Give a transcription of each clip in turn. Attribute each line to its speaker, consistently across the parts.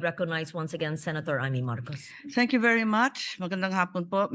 Speaker 1: Recognize once again Senator Amy Marcos.
Speaker 2: Thank you very much. Magandang hapon po,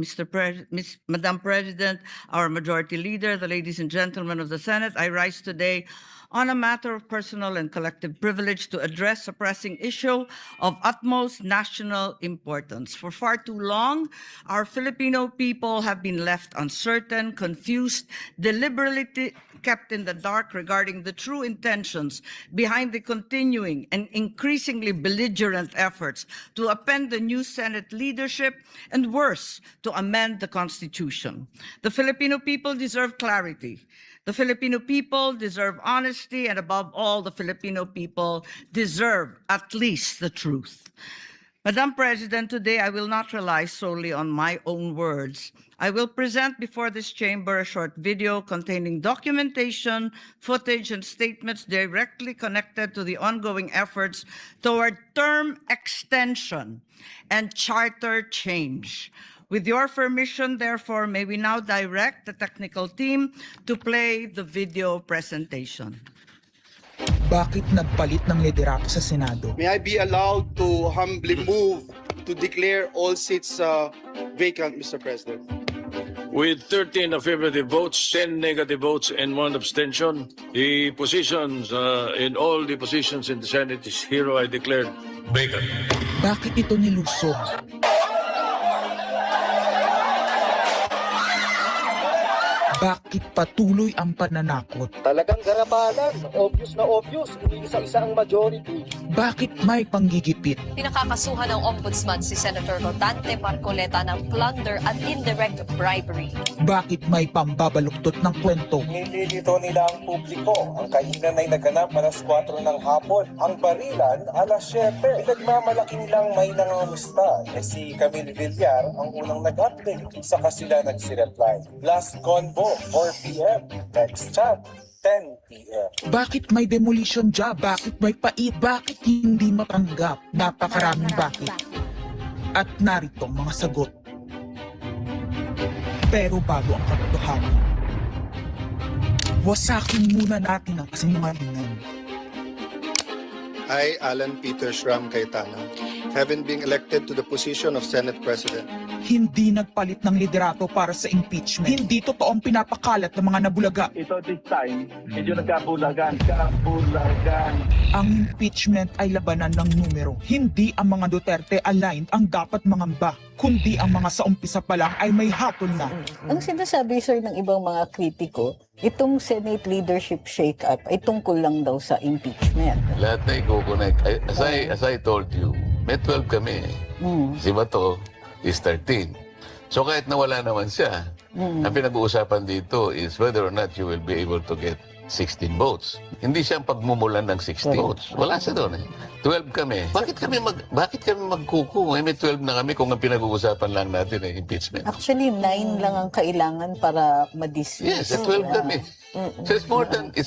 Speaker 2: Madam President, our Majority Leader, the ladies and gentlemen of the Senate. I rise today on a matter of personal and collective privilege to address a pressing issue of utmost national importance. For far too long, our Filipino people have been left uncertain, confused, deliberately kept in the dark regarding the true intentions behind the continuing and increasingly belligerent efforts to upend the new Senate leadership and, worse, to amend the Constitution. The Filipino people deserve clarity. The Filipino people deserve honesty, and above all, the Filipino people deserve at least the truth. Madam President, today I will not rely solely on my own words. I will present before this chamber a short video containing documentation, footage, and statements directly connected to the ongoing efforts toward term extension and charter change. With your permission, therefore, may we now direct the technical team to play the video presentation.
Speaker 3: Bakit nagpalit ng liderato sa Senado?
Speaker 4: May I be allowed to humbly move to declare all seats vacant, Mr. President?
Speaker 5: With 13 affirmative votes, 10 negative votes, and 1 abstention, the positions in all the positions in the Senate is hereby declared vacant.
Speaker 3: Bakit ito nilusog? Bakit patuloy ang pananakot?
Speaker 6: Talagang garapalan, obvious na obvious, iniisa-isa ang majority.
Speaker 3: Bakit may panggigipit?
Speaker 7: Pinakakasuhan ng Ombudsman si Senator Rodante Marcoleta ng plunder at indirect bribery.
Speaker 3: Bakit may pambabaluktot ng kwento?
Speaker 6: Nililito nila ang publiko. Ang kainan ay naganap alas 4 ng hapon. Ang barilan alas 7. Nagmamalaki nilang may nangangamusta. Si Camille Villar ang unang nag-update. Saka sila nagsi-reply. Last convo, 4 p.m. Next chat, 10 p.m.
Speaker 3: Bakit may demolition job? Bakit may pait? Bakit hindi matanggap? Napakaraming bakit. At narito mga sagot. Pero bago ang katotohanan, wasakin muna natin ang kasinungalingan.
Speaker 4: I, Alan Peter Shram Cayetano, having been elected to the position of Senate President,
Speaker 3: Hindi nagpalit ng liderato para sa impeachment. Hindi totoo ang pinapakalat ng mga nabulaga.
Speaker 8: Ito this time, medyo nagkabulagan.
Speaker 3: Ang impeachment ay labanan ng numero. Hindi ang mga Duterte aligned ang dapat mangamba, kundi ang mga sa umpisa pa lang ay may hatol na.
Speaker 9: Ang sinasabi, sir, ng ibang mga kritiko, itong Senate leadership shake-up ay tungkol lang daw sa impeachment.
Speaker 10: Lahat na i-connect. As I told you, may 12 kami. Si Bato is 13. So kahit nawala naman siya, ang pinag-uusapan dito is whether or not you will be able to get 16 votes. Hindi siya ang pagmumulan ng 16 votes. Wala siya doon eh. 12 kami. Bakit kami magkuku? May 12 na kami kung ang pinag-uusapan lang natin ay impeachment.
Speaker 9: Actually, 9 lang ang kailangan para ma-dismiss.
Speaker 10: Yes, 12 kami. So it's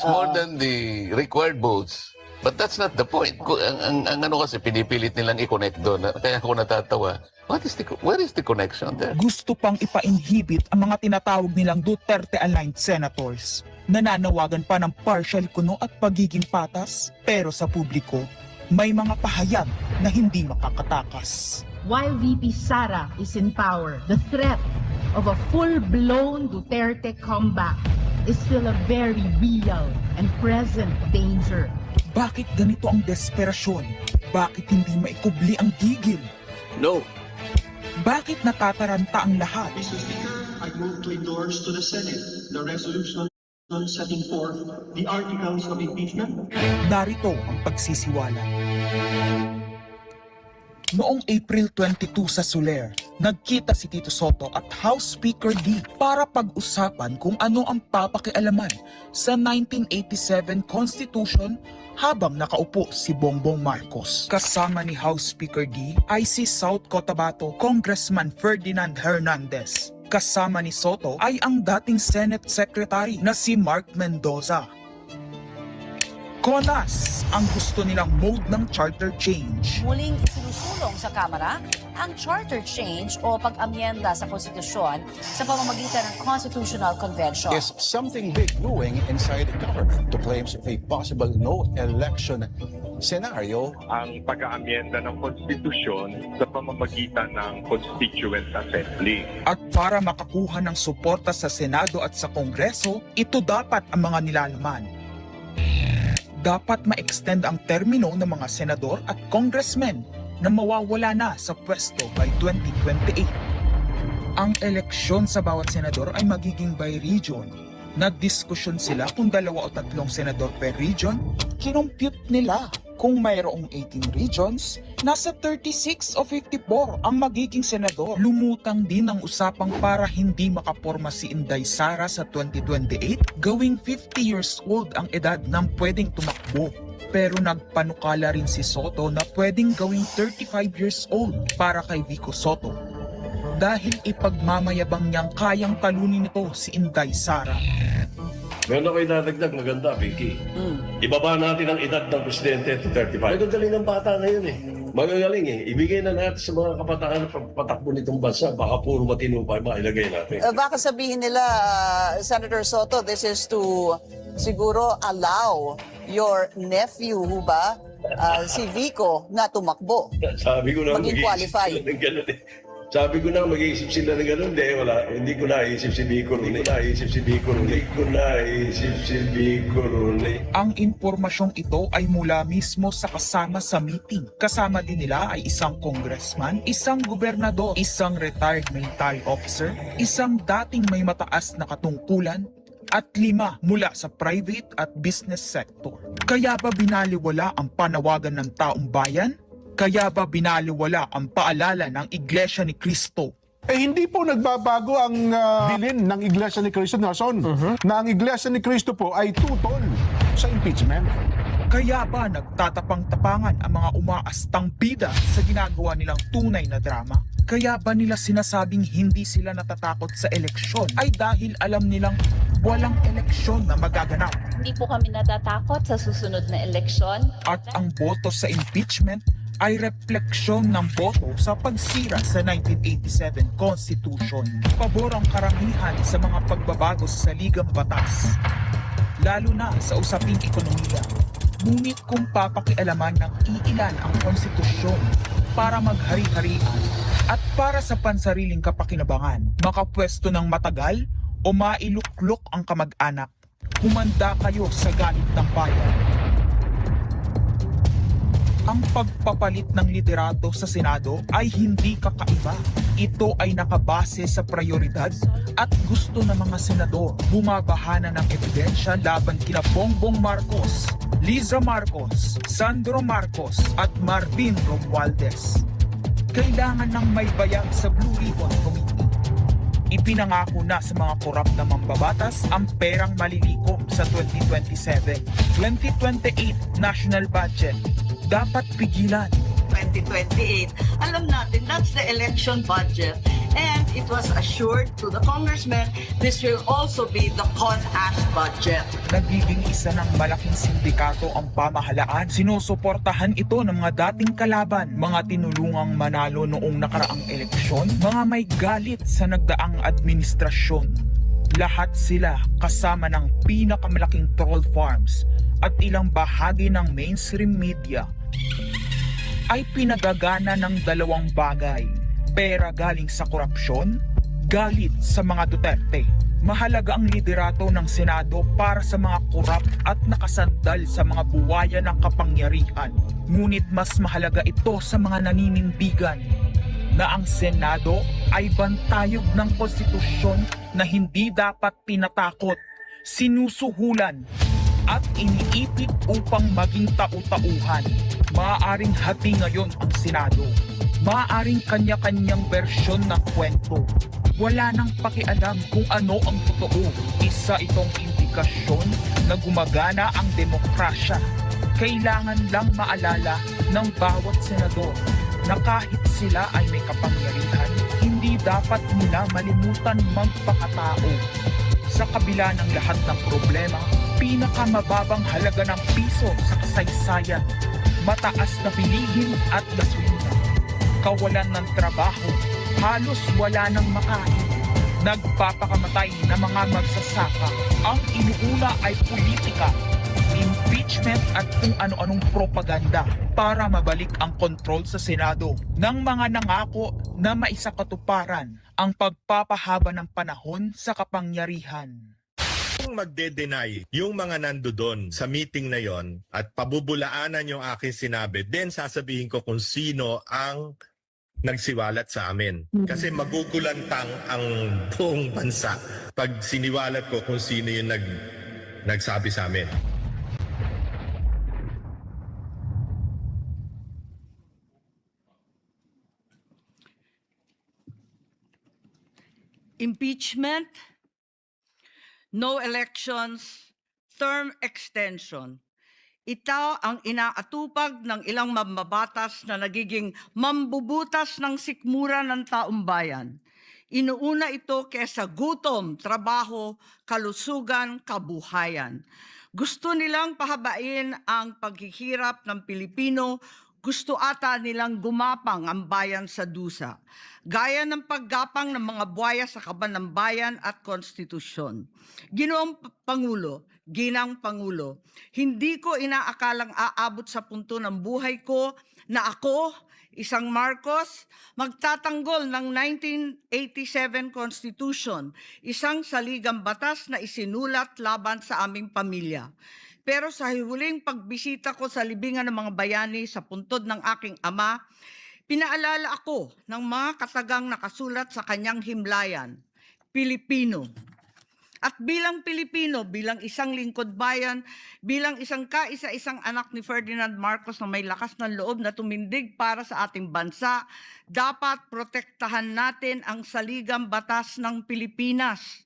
Speaker 10: more than the required votes. But that's not the point. Ang ano kasi, pinipilit nilang i-connect doon. Kaya ako natatawa. Where is the connection there?
Speaker 3: Gusto pang ipa-inhibit ang mga tinatawag nilang Duterte-aligned senators. Nananawagan pa ng partial kuno at pagiging patas. Pero sa publiko, may mga pahayag na hindi makakatakas.
Speaker 11: While VP Sara is in power, the threat of a full-blown Duterte comeback is still a very real and present danger.
Speaker 3: Bakit ganito ang desperasyon? Bakit hindi maikubli ang gigil?
Speaker 5: No.
Speaker 3: Bakit natataranta ang lahat?
Speaker 8: Mr. Speaker, I move to endorse to the Senate the resolution setting forth the articles of impeachment.
Speaker 3: Narito ang pagsisiwala. Noong April 22 sa Soler, nagkita si Tito Soto at House Speaker D para pag-usapan kung ano ang papakialaman sa 1987 Constitution habang nakaupo si Bongbong Marcos. Kasama ni House Speaker D ay si South Cotabato Congressman Ferdinand Hernandez. Kasama ni Soto ay ang dating Senate Secretary na si Mark Mendoza. Konas ang gusto nilang mode ng charter change.
Speaker 7: Muling isinusulong sa Kamara ang charter change o pag-amyenda sa konstitusyon sa pamamagitan ng Constitutional Convention.
Speaker 12: Is something big brewing inside the government to claims of a possible no election
Speaker 6: senaryo.
Speaker 8: Ang pag-aamyenda ng konstitusyon sa pamamagitan ng Constituent Assembly.
Speaker 3: At para makakuha ng suporta sa Senado at sa Kongreso, ito dapat ang mga nilalaman. Dapat ma-extend ang termino ng mga senador at congressmen na mawawala na sa pwesto by 2028. Ang eleksyon sa bawat senador ay magiging by region. Nagdiskusyon sila kung 2 o 3 senador per region. Kinumpute nila kung mayroong 18 regions, nasa 36 o 54 ang magiging senador. Lumutang din ang usapang para hindi makaporma si Inday Sara sa 2028, gawing 50 years old ang edad ng pwedeng tumakbo. Pero nagpanukala rin si Soto na pwedeng gawing 35 years old para kay Vico Soto. Dahil ipagmamayabang niyang kayang talunin ito si Inday Sara.
Speaker 5: Meron ako idadagdag, maganda, Vicky. Ibaba natin ang edad ng presidente to 35. Magagaling ng bata ngayon eh. Magagaling eh. Ibigay na natin sa mga kabataan na pagpatakbo nitong bansa. Baka puro matino pa mailagay natin.
Speaker 12: Baka sabihin nila, Senator Soto, this is to siguro allow your nephew, ba, si Vico, na tumakbo.
Speaker 5: Sabi ko na
Speaker 12: Maging qualify.
Speaker 5: Ganun eh. Sabi ko na mag-iisip sila ng gano'n, hindi ko naisip si Vico Rooney.
Speaker 3: Ang impormasyong ito ay mula mismo sa kasama sa meeting. Kasama din nila ay isang congressman, isang gobernador, isang retired military officer, isang dating may mataas na katungkulan, at 5 mula sa private at business sector. Kaya ba binaliwala ang panawagan ng taong bayan? Kaya ba binaliwala ang paalala ng Iglesia ni Cristo?
Speaker 13: Hindi po nagbabago ang bilin ng Iglesia ni Cristo, Nelson, na ang Iglesia ni Cristo po ay tutol sa impeachment.
Speaker 3: Kaya ba nagtatapang-tapangan ang mga umaastang bida sa ginagawa nilang tunay na drama? Kaya ba nila sinasabing hindi sila natatakot sa eleksyon ay dahil alam nilang walang eleksyon na magaganap?
Speaker 14: Hindi po kami natatakot sa susunod na eleksyon.
Speaker 3: At ang boto sa impeachment ay refleksyon ng boto sa pagsira sa 1987 Constitution. Pabor ang karamihan sa mga pagbabago sa saligang batas, lalo na sa usaping ekonomiya. Ngunit kung papakialaman ng iilan ang konstitusyon para maghari-harian at para sa pansariling kapakinabangan, makapwesto ng matagal o mailuklok ang kamag-anak, humanda kayo sa galit ng bayan. Ang pagpapalit ng liderato sa Senado ay hindi kakaiba. Ito ay nakabase sa prioridad at gusto ng mga senador. Bumabahana ng ebidensya laban kina Bongbong Marcos, Liza Marcos, Sandro Marcos at Marvin Romualdez. Kailangan ng may bayag sa Blue Ribbon Committee. Ipinangako na sa mga korap na mambabatas ang perang malilikom sa 2027. 2028 national budget. Dapat pigilan.
Speaker 2: 2028. Alam natin, that's the election budget. And it was assured to the congressmen, this will also be the CONAS budget.
Speaker 3: Nagiging isa ng malaking sindikato ang pamahalaan. Sinusuportahan ito ng mga dating kalaban, mga tinulungang manalo noong nakaraang eleksyon, mga may galit sa nagdaang administrasyon. Lahat sila kasama ng pinakamalaking troll farms at ilang bahagi ng mainstream media ay pinagagana ng 2 bagay. Pera galing sa korupsyon, galit sa mga Duterte. Mahalaga ang liderato ng Senado para sa mga korap at nakasandal sa mga buwaya ng kapangyarihan. Ngunit mas mahalaga ito sa mga naninindigan na ang Senado ay bantayog ng konstitusyon na hindi dapat tinatakot, sinusuhulan at iniipit upang maging tau-tauhan. Maaaring hati ngayon ang Senado. Maaaring kanya-kanyang bersyon ng kwento. Wala nang pakialam kung ano ang totoo. Isa itong indikasyon na gumagana ang demokrasya. Kailangan lang maalala ng bawat senador na kahit sila ay may kapangyarihan, hindi dapat nila malimutan magpakatao. Sa kabila ng lahat ng problema, pinakamababang halaga ng piso sa kasaysayan, mataas na bilihin at gasolina, kawalan ng trabaho, halos wala nang makain, nagpapakamatay na mga magsasaka. Ang inuuna ay politika, impeachment at kung ano-anong propaganda para mabalik ang kontrol sa Senado ng mga nangako na maisakatuparan ang pagpapahaba ng panahon sa kapangyarihan.
Speaker 15: Kung magde-deny yung mga nandoon sa meeting na yon at pabubulaanan yung aking sinabi, then sasabihin ko kung sino ang nagsiwalat sa amin. Kasi magugulantang ang buong bansa pag siniwalat ko kung sino yung nagsabi sa amin.
Speaker 2: Impeachment, no elections, term extension. Ito ang inaatupag ng ilang mambabatas na nagiging mambubutas ng sikmura ng taong bayan. Inuuna ito kesa gutom, trabaho, kalusugan, kabuhayan. Gusto nilang pahabain ang paghihirap ng Pilipino. Gusto ata nilang gumapang ang bayan sa dusa, gaya ng paggapang ng mga buhaya sa kaban ng bayan at konstitusyon. Ginoong Pangulo, Ginang Pangulo, hindi ko inaakalang aabot sa punto ng buhay ko na ako, isang Marcos, magtatanggol ng 1987 Constitution, isang saligang batas na isinulat laban sa aming pamilya. Pero sa huling pagbisita ko sa libingan ng mga bayani sa puntod ng aking ama, pinaalala ako ng mga katagang nakasulat sa kanyang himlayan, Pilipino. At bilang Pilipino, bilang isang lingkod bayan, bilang isang kaisa-isang anak ni Ferdinand Marcos na may lakas ng loob na tumindig para sa ating bansa, dapat protektahan natin ang saligang batas ng Pilipinas.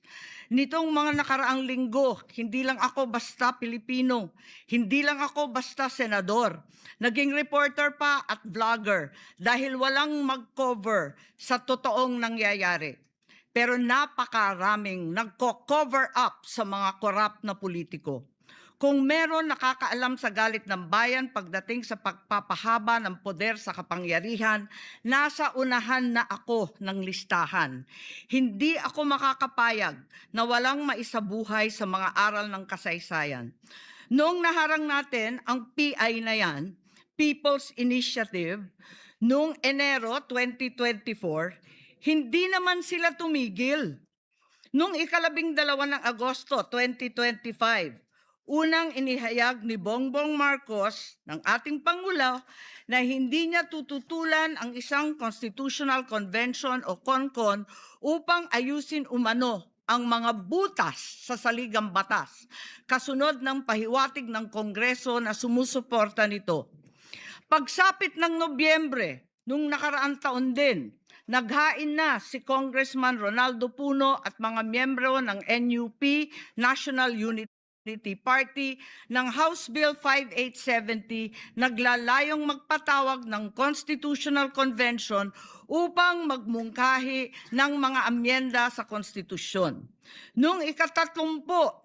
Speaker 2: Nitong mga nakaraang linggo, hindi lang ako basta Pilipino, hindi lang ako basta senador, naging reporter pa at vlogger dahil walang mag-cover sa totoong nangyayari. Pero napakaraming nagko-cover up sa mga korap na politiko. Kung meron nakakaalam sa galit ng bayan pagdating sa pagpapahaba ng poder sa kapangyarihan, nasa unahan na ako ng listahan. Hindi ako makakapayag na walang maisabuhay sa mga aral ng kasaysayan. Noong naharang natin ang PI na yan, People's Initiative, noong Enero 2024, hindi naman sila tumigil. Noong 12 ng Agosto 2025, unang inihayag ni Bongbong Marcos ng ating Pangulo na hindi niya tututulan ang isang Constitutional Convention o CONCON upang ayusin umano ang mga butas sa saligang batas, kasunod ng pahiwatig ng Kongreso na sumusuporta nito. Pagsapit ng Nobyembre, nung nakaraang taon din, naghain na si Congressman Ronaldo Puno at mga miyembro ng NUP, National Unity Party, ng House Bill 5870, naglalayong magpatawag ng Constitutional Convention upang magmungkahi ng mga amyenda sa konstitusyon. Noong 30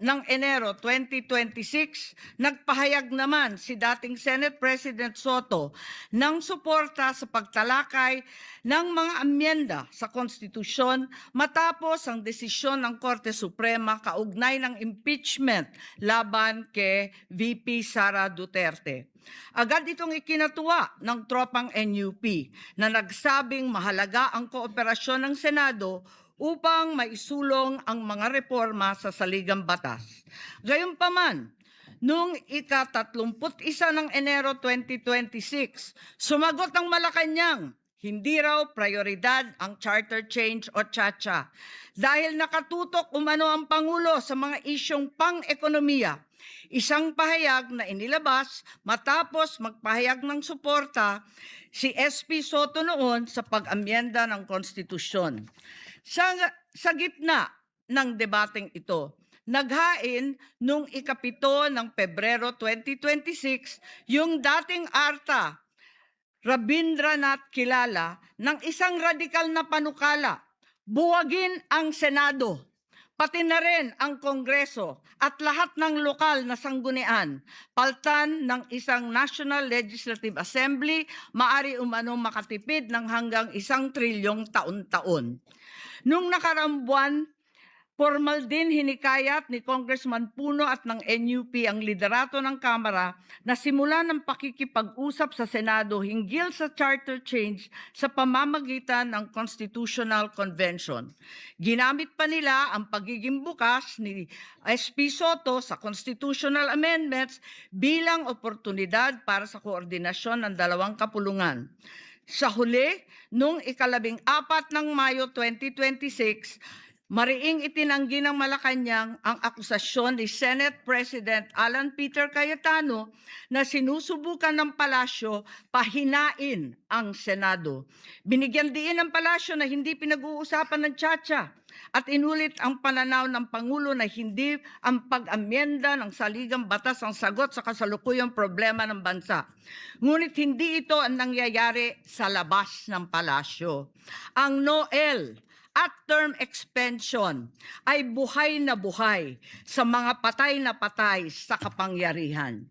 Speaker 2: ng Enero 2026, nagpahayag naman si dating Senate President Soto ng suporta sa pagtalakay ng mga amyenda sa konstitusyon matapos ang desisyon ng Korte Suprema kaugnay ng impeachment laban kay VP Sara Duterte. Agad itong ikinatuwa ng tropang NUP na nagsabing mahalaga ang kooperasyon ng Senado upang maisulong ang mga reforma sa saligang batas. Gayunpaman, noong ika-31 ng Enero 2026, sumagot ang Malacanang, hindi raw prioridad ang charter change o CHA-CHA dahil nakatutok umano ang Pangulo sa mga isyong pang-ekonomiya. Isang pahayag na inilabas matapos magpahayag ng suporta si SP Soto noon sa pag-amyenda ng konstitusyon. Sa gitna ng debateng ito, naghain noong ika-7 ng Pebrero 2026 yung dating ARTA, Rabindranath Kilala, ng isang radikal na panukala, buwagin ang Senado, pati na rin ang Kongreso at lahat ng lokal na sanggunian, paltan ng isang National Legislative Assembly, maari umano makatipid ng hanggang 1 trilyong taon-taon. Noong nakaraang buwan, Formal din hinikayat ni Congressman Puno at ng NUP ang liderato ng Kamara na simulan ng pakikipag-usap sa Senado hinggil sa charter change sa pamamagitan ng Constitutional Convention. Ginamit pa nila ang pagiging bukas ni SP Soto sa constitutional amendments bilang oportunidad para sa koordinasyon ng dalawang kapulungan. Sa huli, noong 14 ng Mayo 2026, mariing itinanggi ng Malacanang ang akusasyon ni Senate President Alan Peter Cayetano na sinusubukan ng palasyo pahinain ang Senado. Binigyan diin ng palasyo na hindi pinag-uusapan ng Chacha at inulit ang pananaw ng Pangulo na hindi ang pag-amyenda ng saligang batas ang sagot sa kasalukuyang problema ng bansa. Ngunit hindi ito ang nangyayari sa labas ng palasyo. Ang NOEL at term extension ay buhay na buhay sa mga patay na patay sa kapangyarihan.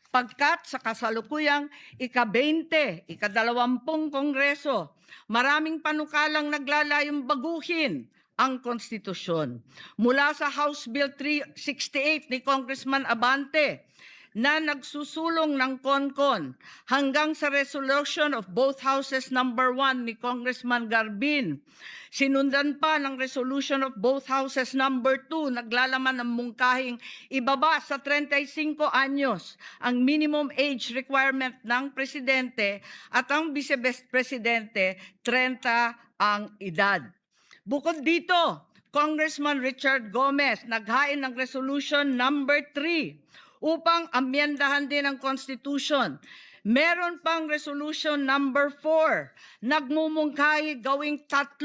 Speaker 2: Pagkat sa kasalukuyang ika-20, ika-20 Kongreso, maraming panukalang naglalayong baguhin ang konstitusyon. Mula sa House Bill 368 ni Congressman Abante, na nagsusulong ng CONCON hanggang sa resolution of both houses number 1 ni Congressman Garbin. Sinundan pa ng resolution of both houses number 2, naglalaman ng mungkahing ibaba sa 35 anyos ang minimum age requirement ng presidente at ang vice-presidente 30 ang edad. Bukod dito, Congressman Richard Gomez naghain ng resolution number 3 upang amyendahan din ang Constitution. Meron pang resolution number 4, nagmumungkahi gawing 3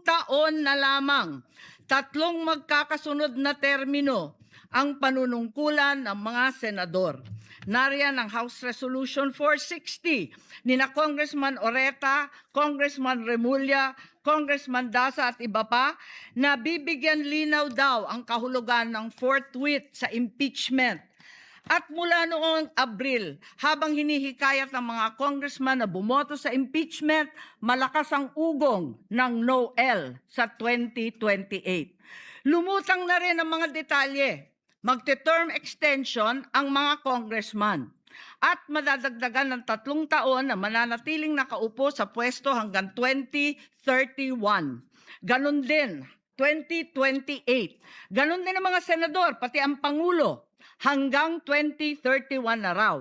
Speaker 2: taon na lamang, 3 magkakasunod na termino ang panunungkulan ng mga senador. Nariyan ang House Resolution 460 ni na Congressman Oreta, Congressman Remulla, Congressman Daza at iba pa na bibigyan linaw daw ang kahulugan ng forthwith sa impeachment. At mula noong Abril, habang hinihikayat ng mga congressman na bumoto sa impeachment, malakas ang ugong ng NOEL sa 2028. Lumutang na rin ang mga detalye. Magte-term extension ang mga congressman at madadagdagan ng 3 taon na mananatiling nakaupo sa pwesto hanggang 2031. Ganon din, 2028. Ganon din ang mga senador, pati ang Pangulo, hanggang 2031 na raw.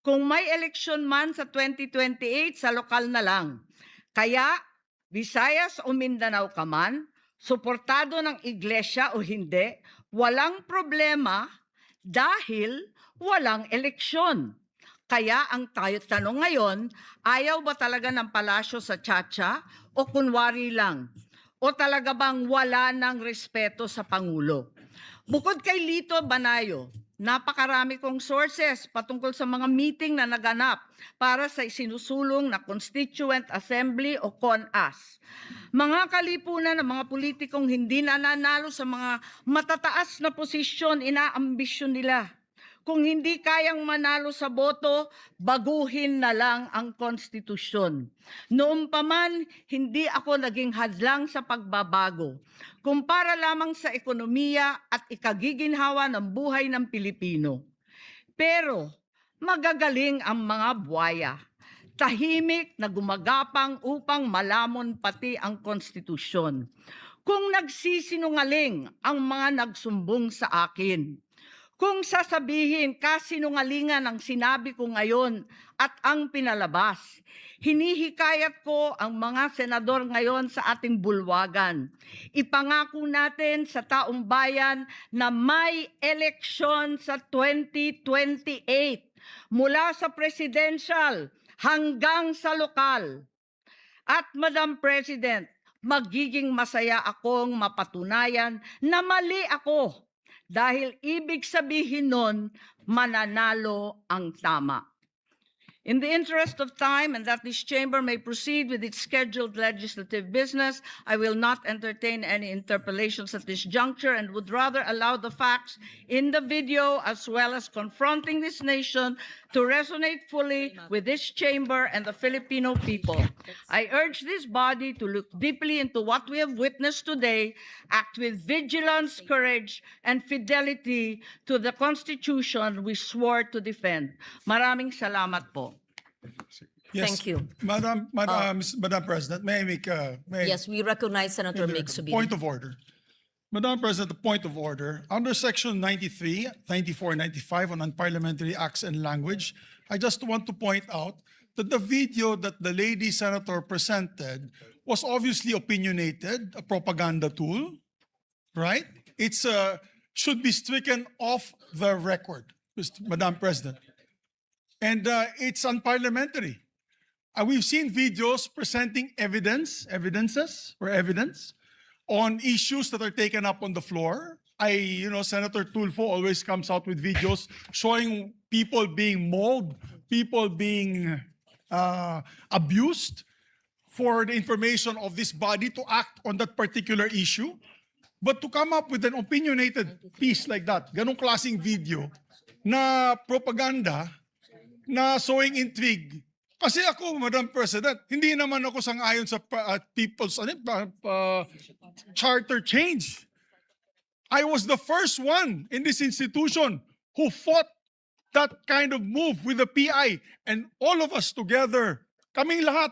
Speaker 2: Kung may eleksyon man sa 2028, sa lokal na lang. Kaya, Visayas o Mindanao ka man, suportado ng iglesia o hindi, walang problema dahil walang eleksyon. Kaya ang tanong ngayon, ayaw ba talaga ng palasyo sa Chacha o kunwari lang? O talaga bang wala ng respeto sa Pangulo? Bukod kay Lito Banayo, napakarami kong sources patungkol sa mga meeting na naganap para sa isinusulong na Constituent Assembly o CONAS. Mga kalipunan ng mga politikong hindi nananalo sa mga matataas na posisyon, inaambisyon nila. Kung hindi kayang manalo sa boto, baguhin na lang ang konstitusyon. Noon pa man, hindi ako naging hadlang sa pagbabago. Kumpara lamang sa ekonomiya at ikagiginhawa ng buhay ng Pilipino. Pero magagaling ang mga buwaya. Tahimik na gumagapang upang malamon pati ang konstitusyon. Kung nagsisinungaling ang mga nagsumbong sa akin, kung sasabihin kasinungalingan ang sinabi ko ngayon at ang pinalabas, hinihikayat ko ang mga senador ngayon sa ating bulwagan. Ipangako natin sa taong bayan na may eleksyon sa 2028 mula sa presidential hanggang sa lokal. At Madam President, magiging masaya akong mapatunayan na mali ako. Dahil ibig sabihin nun, mananalo ang tama. In the interest of time and that this chamber may proceed with its scheduled legislative business, I will not entertain any interpellations at this juncture and would rather allow the facts in the video as well as confronting this nation to resonate fully with this chamber and the Filipino people. I urge this body to look deeply into what we have witnessed today, act with vigilance, courage, and fidelity to the Constitution we swore to defend. Maraming salamat po.
Speaker 1: Thank you.
Speaker 8: Madam President, may I make
Speaker 1: Yes, we recognize Senator Mig Subiri.
Speaker 8: point of order? Madam President, the point of order. Under Section 93, 94, and 95 on unparliamentary acts and language, I just want to point out that the video that the lady senator presented was obviously opinionated, a propaganda tool, right? It's should be stricken off the record, Madam President. And it's unparliamentary. We've seen videos presenting evidence on issues that are taken up on the floor. Senator Tulfo always comes out with videos showing people being mauled, people being abused for the information of this body to act on that particular issue. But to come up with an opinionated piece like that, ganong klaseng video na propaganda, na sowing intrigue. Kasi ako, Madam President, hindi naman ako sang-ayon sa people's charter change. I was the first one in this institution who fought that kind of move with the PI. And all of us together, kaming lahat,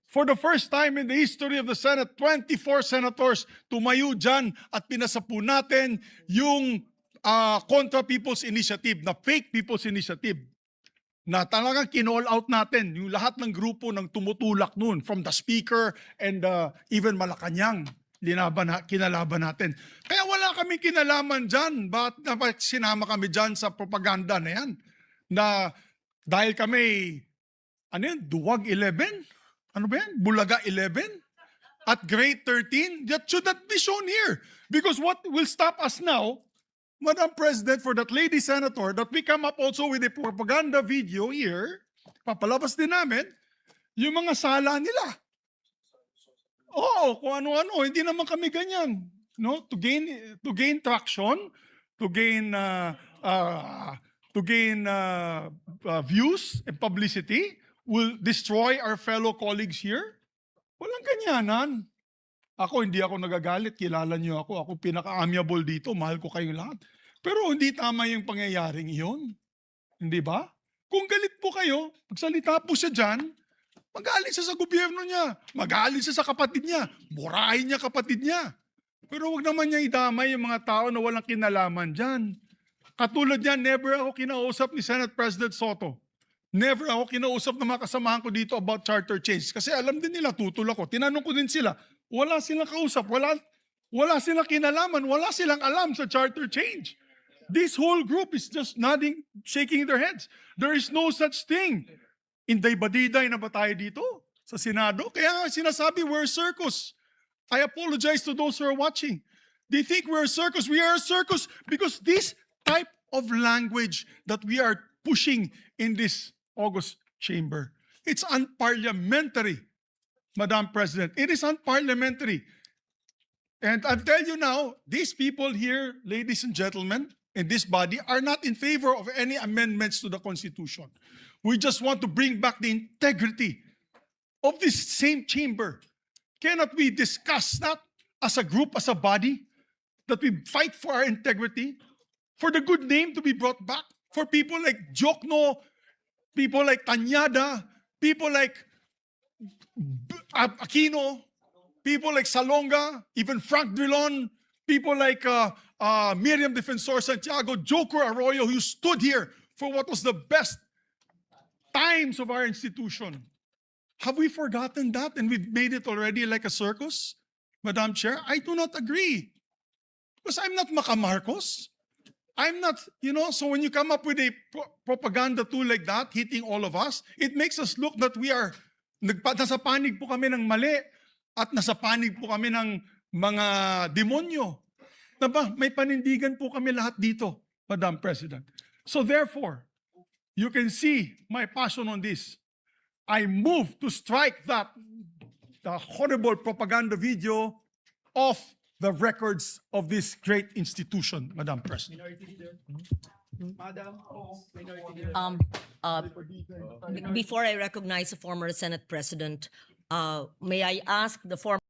Speaker 8: for the first time in the history of the Senate, 24 senators tumayo dyan at pinasapu natin yung Contra People's Initiative, na fake People's Initiative, na talagang kinall out natin yung lahat ng grupo ng tumutulak noon, from the Speaker and even Malacanang, kinalaban natin. Kaya wala kami kinalaman dyan. Bakit sinama kami dyan sa propaganda na yan? Na dahil kami, Duwag 11? Ano ba yan? Bulaga 11? At grade 13? That should not be shown here. Because what will stop us now, Madam President, for that lady senator, that we come up also with a propaganda video here, papalabas din namin, yung mga sala nila. Oo, kung ano-ano, hindi naman kami ganyan. No? To gain traction, to gain views and publicity, will destroy our fellow colleagues here? Walang ganyanan. Ako, hindi ako nagagalit. Kilala niyo ako. Ako pinaka-amiable dito. Mahal ko kayo lahat. Pero hindi tama yung pangyayaring iyon. Hindi ba? Kung galit po kayo, magsalita po siya dyan, magalit siya sa gobyerno niya. Magalit siya sa kapatid niya. Burahin niya kapatid niya. Pero wag naman niya idamay yung mga tao na walang kinalaman dyan. Katulad yan, never ako kinausap ni Senate President Soto. Never ako kinausap ng mga kasamahan ko dito about charter change. Kasi alam din nila, tutol ako. Tinanong ko din sila, wala silang kausap, wala silang kinalaman, wala silang alam sa charter change. This whole group is just nodding, shaking their heads. There is no such thing. Inday-badiday na ba tayo dito sa Senado? Kaya nga sinasabi, we're a circus. I apologize to those who are watching. They think we're a circus. We are a circus because this type of language that we are pushing in this August chamber, it's unparliamentary, Madam President. It is unparliamentary. And I'll tell you now, these people here, ladies and gentlemen, in this body are not in favor of any amendments to the Constitution. We just want to bring back the integrity of this same chamber. Cannot we discuss that as a group, as a body, that we fight for our integrity, for the good name to be brought back, for people like Jokno, people like Tanyada, people like Aquino, people like Salonga, even Frank Drilon, people like Miriam Defensor Santiago, Joker Arroyo, who stood here for what was the best times of our institution. Have we forgotten that and we've made it already like a circus, Madam Chair? I do not agree. Because I'm not Macamarcos. I'm not, so when you come up with a propaganda tool like that, hitting all of us, it makes us look that we are, nasa panig po kami ng mali at nasa panig po kami ng mga demonyo. Diba? May panindigan po kami lahat dito, Madam President. So therefore, you can see my passion on this. I move to strike the horrible propaganda video off the records of this great institution, Madam President.
Speaker 1: Before I recognize the former Senate President, may I ask the former